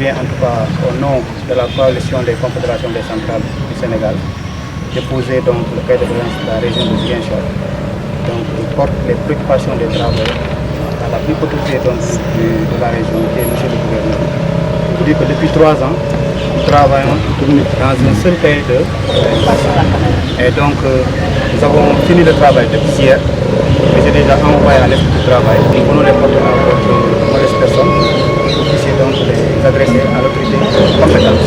viens en tout cas au nom de la coalition des confédérations des centrales du Sénégal, déposer donc le cahier de doléances de la région de Ziguinchor. Donc il porte les préoccupations des travailleurs à la plus haute autorité de la région, qui est monsieur le gouverneur. Je vous dis que depuis 3 ans, nous travaillons dans un seul cahier de doléances. Et donc nous avons fini le travail depuis hier. J'ai déjà envoyé à l'esprit du travail. Nous voulons les porter à votre modeste personne pour puissiez donc les adresser à l'autorité compétente.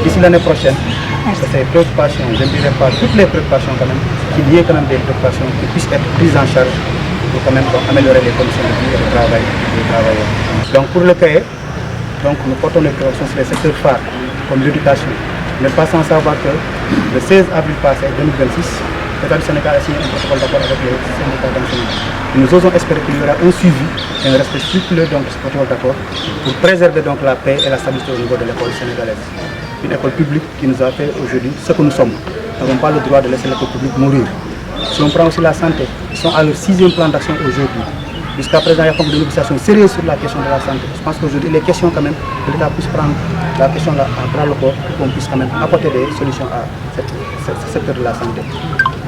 D'ici l'année prochaine, ces préoccupations, je ne dirais pas toutes les préoccupations quand même, qu'il y ait quand même des préoccupations qui puissent être prises en charge pour quand même améliorer les conditions de vie et de travail des travailleurs. Donc pour le cahier, donc nous portons des préoccupations sur les secteurs phares comme l'éducation, mais pas sans savoir que le 16 avril passé 2026, l'État du Sénégal a signé un protocole d'accord avec les syndicats d'enseignants. Nous osons espérer qu'il y aura un suivi et un respect scrupuleux de ce protocole d'accord pour préserver donc la paix et la stabilité au niveau de l'école sénégalaise. Une école publique qui nous a fait aujourd'hui ce que nous sommes. Nous n'avons pas le droit de laisser l'école publique mourir. Si on prend aussi la santé, ils sont à leur 6e plan d'action aujourd'hui. Jusqu'à présent, il y a comme des négociations sérieuses sur la question de la santé. Je pense qu'aujourd'hui, il est question quand même que l'État puisse prendre la question à bras le corps pour qu'on puisse quand même apporter des solutions à ce secteur de la santé.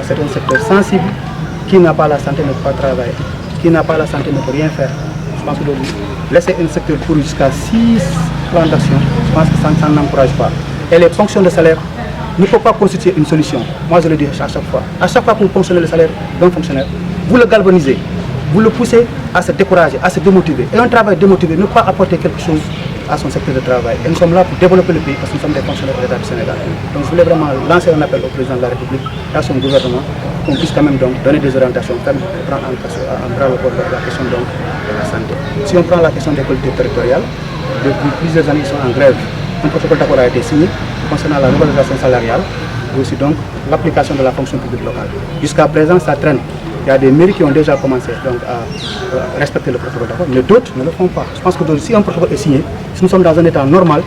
C'est un secteur sensible. Qui n'a pas la santé ne peut pas travailler. Qui n'a pas la santé ne peut rien faire. Je pense qu'aujourd'hui, laisser un secteur courir jusqu'à 6 plans d'action, je pense que ça n'encourage pas. Et les fonctions de salaire ne peuvent pas constituer une solution. Moi, je le dis à chaque fois. À chaque fois que vous fonctionnez le salaire d'un fonctionnaire, vous le galvanisez. Vous le poussez à se décourager, à se démotiver. Et un travail démotivé ne peut pas apporter quelque chose à son secteur de travail. Et nous sommes là pour développer le pays parce que nous sommes des fonctionnaires de l'État du Sénégal. Donc je voulais vraiment lancer un appel au président de la République et à son gouvernement qu'on puisse quand même donc donner des orientations, prendre en bras le corps la question donc de la santé. Si on prend la question des collectivités territoriales, depuis plusieurs années ils sont en grève. Un protocole d'accord a été signé concernant la revalorisation salariale et aussi donc l'application de la fonction publique locale. Jusqu'à présent, ça traîne. Il y a des mairies qui ont déjà commencé donc, à respecter le protocole d'accord, mais d'autres ne le font pas. Je pense que si un protocole est signé, si nous sommes dans un état normal,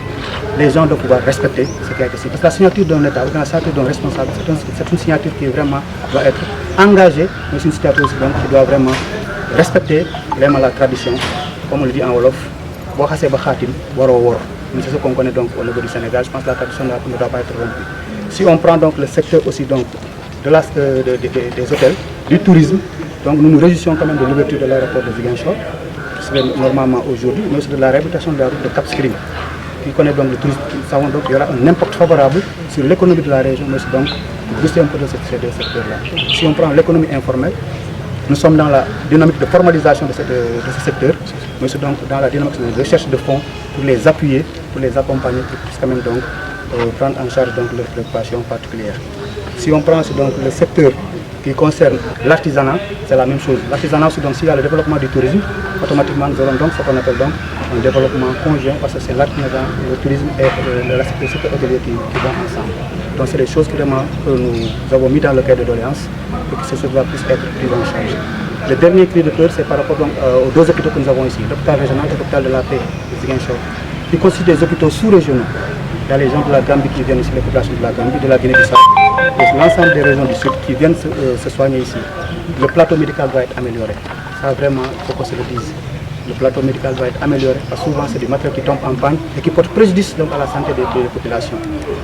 les gens doivent pouvoir respecter ce qui a été signé. Parce que la signature d'un état, ou la signature d'un responsable, c'est une signature qui vraiment doit être engagée, mais c'est une signature aussi donc, qui doit vraiment respecter vraiment la tradition, comme on le dit en Wolof, c'est ce qu'on connaît donc au niveau du Sénégal. Je pense que la tradition ne doit pas être rompue. Si on prend donc le secteur aussi donc, des hôtels, du tourisme, donc nous nous réjouissons quand même de l'ouverture de l'aéroport de Ziguinchor, qui serait normalement aujourd'hui, mais aussi de la réhabilitation de la route de Cap Skirring, qui connaît donc le tourisme. Nous savons donc qu'il y aura un impact favorable sur l'économie de la région, mais aussi donc booster un peu de ces deux secteurs-là. Si on prend l'économie informelle, nous sommes dans la dynamique de formalisation de ce secteur, mais aussi donc dans la dynamique de recherche de fonds pour les appuyer, pour les accompagner, pour qu'ils puissent quand même donc prendre en charge donc leurs préoccupations particulières. Si on prend donc le secteur qui concerne l'artisanat, c'est la même chose. L'artisanat aussi, donc s'il y a le développement du tourisme, automatiquement nous aurons donc ce qu'on appelle donc un développement conjoint parce que c'est l'artisanat, le tourisme et le secteur hôtelier qui vont ensemble. Donc c'est des choses que nous avons mis dans le cahier de doléances pour que ces choses-là puissent être prises en charge. Le dernier cri de cœur, c'est par rapport donc, aux 2 hôpitaux que nous avons ici, l'hôpital régional et l'hôpital de la paix de Ziguinchor, qui constituent des hôpitaux sous-régionaux. Il y a les gens de la Gambie qui viennent ici, les populations de la Gambie, de la Guinée-Bissau, et l'ensemble des régions du Sud qui viennent se soigner ici. Le plateau médical va être amélioré. Ça vraiment, il faut qu'on se le dise. Le plateau médical va être amélioré parce que souvent c'est des matériels qui tombent en panne et qui portent préjudice donc, à la santé des populations.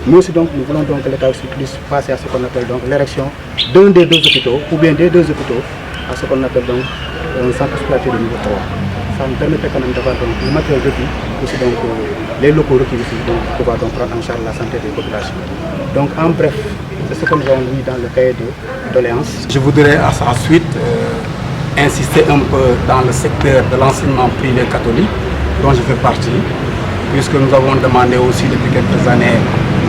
Nous aussi donc, nous voulons donc que l'État aussi puisse passer à ce qu'on appelle donc l'érection d'un des 2 hôpitaux ou bien des 2 hôpitaux à ce qu'on appelle donc un centre hospitalier de niveau 3. Ça nous permettrait quand même d'avoir le matériel de vie, aussi donc les locaux requis ici, donc pour pouvoir donc prendre en charge la santé des populations. Donc en bref, c'est ce que nous avons mis dans le cahier de doléances. Je voudrais ensuite insister un peu dans le secteur de l'enseignement privé catholique, dont je fais partie, puisque nous avons demandé aussi depuis quelques années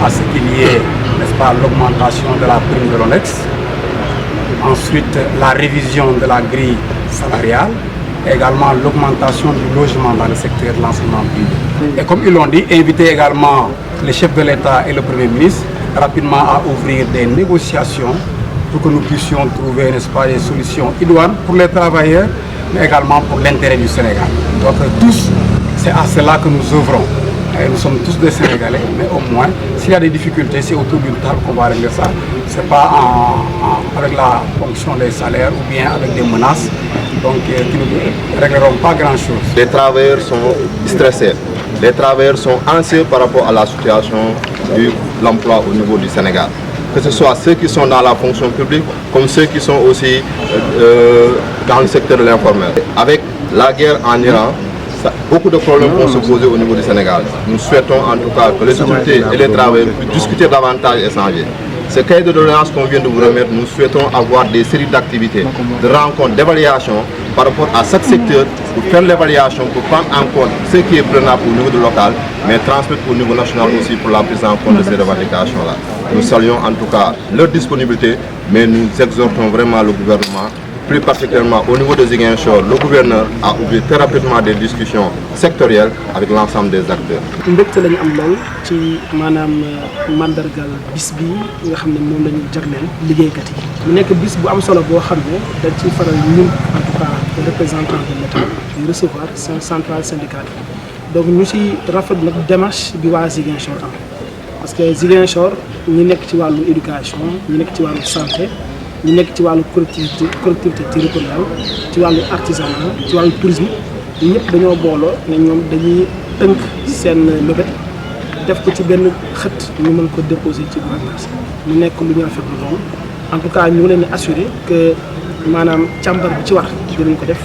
à ce qu'il y ait, n'est-ce pas, l'augmentation de la prime de l'ONEX, ensuite la révision de la grille salariale, également l'augmentation du logement dans le secteur de l'enseignement privé. Et comme ils l'ont dit, inviter également les chefs de l'État et le Premier ministre rapidement à ouvrir des négociations pour que nous puissions trouver, n'est-ce pas, des solutions idoines pour les travailleurs, mais également pour l'intérêt du Sénégal. Donc tous, c'est à cela que nous œuvrons. Et nous sommes tous des Sénégalais, mais au moins, s'il y a des difficultés, c'est autour d'une table qu'on va régler ça. Ce n'est pas avec la fonction des salaires ou bien avec des menaces donc, qui ne régleront pas grand-chose. Les travailleurs sont stressés. les travailleurs sont anxieux par rapport à la situation de l'emploi au niveau du Sénégal. Que ce soit ceux qui sont dans la fonction publique, comme ceux qui sont aussi dans le secteur de l'informel. Avec la guerre en Iran, beaucoup de problèmes vont se poser au niveau du Sénégal. Nous souhaitons en tout cas que les autorités et les travailleurs puissent discuter davantage et échanger. Ce cahier de doléances qu'on vient de vous remettre, nous souhaitons avoir des séries d'activités, de rencontres, d'évaluations par rapport à chaque secteur pour faire l'évaluation, pour prendre en compte ce qui est prenable au niveau du local, mais transmettre au niveau national aussi pour la prise en compte de ces revendications-là. Nous saluons en tout cas leur disponibilité, mais nous exhortons vraiment le gouvernement, plus particulièrement au niveau de Ziguinchor, le gouverneur a ouvert très rapidement des discussions sectorielles avec l'ensemble des acteurs. mbégte lañu am lool ci maanaam mandargal bis bi nga xam ne moom la ñu jagleel liggéeykat yi. mu nekk bis bu am solo boo xam ne dañ ciy faral ñun en tout cas représentant de l'État di recevoir centrale syndicale donc ñu ci rafetlu nag démarche bi waa Ziguinchor am parce que Ziguinchor ñi nekk ci wàllu éducation ñi nekk ci wàllu santé. ñu nekk ci wàllu collectivité territoriale ci wàllu artisanat ci wàllu tourisme ñëpp dañoo booloo ne ñoom dañuy tënk seen mébét def ko ci benn xët ñu mën ko déposer ci gouvernance mu nekk lu ñu rafetlu lool en tout cas ñu ngi leen di assurer que maanaam càmbar bi ci war dinañ ko def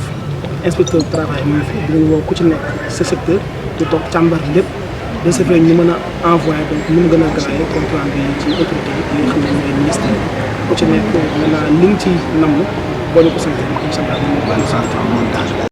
inspecteur du travail mu ngi fi dinañ woo ku ci nekk sa secteur ñu toog càmbar lépp de ce fait ñu mën a envoyer donc ñu gën a gagné compte rendu bi ci autorité yi nga xam ne ñooy ministre ku ci nekk maintenant li nga ci namm boo ñu ko sant incha allah ñu ngi ko